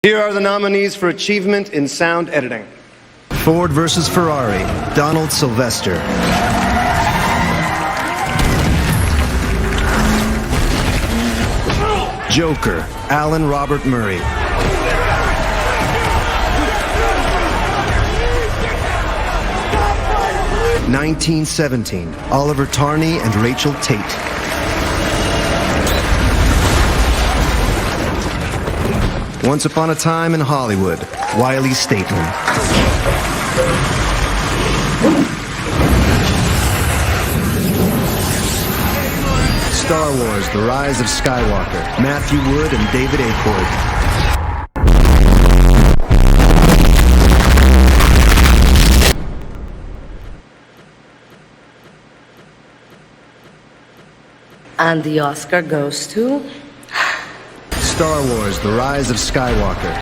Here are the nominees for achievement in sound editing. Ford vs. Ferrari, Donald Sylvester. Joker, Alan Robert Murray. (1917), Oliver Tarney and Rachel Tate. Once Upon a Time in Hollywood, WYLIE STATEMAN. Star Wars: The Rise of Skywalker, Matthew Wood and David ACORD. And the Oscar goes to... Star Wars: The Rise of Skywalker.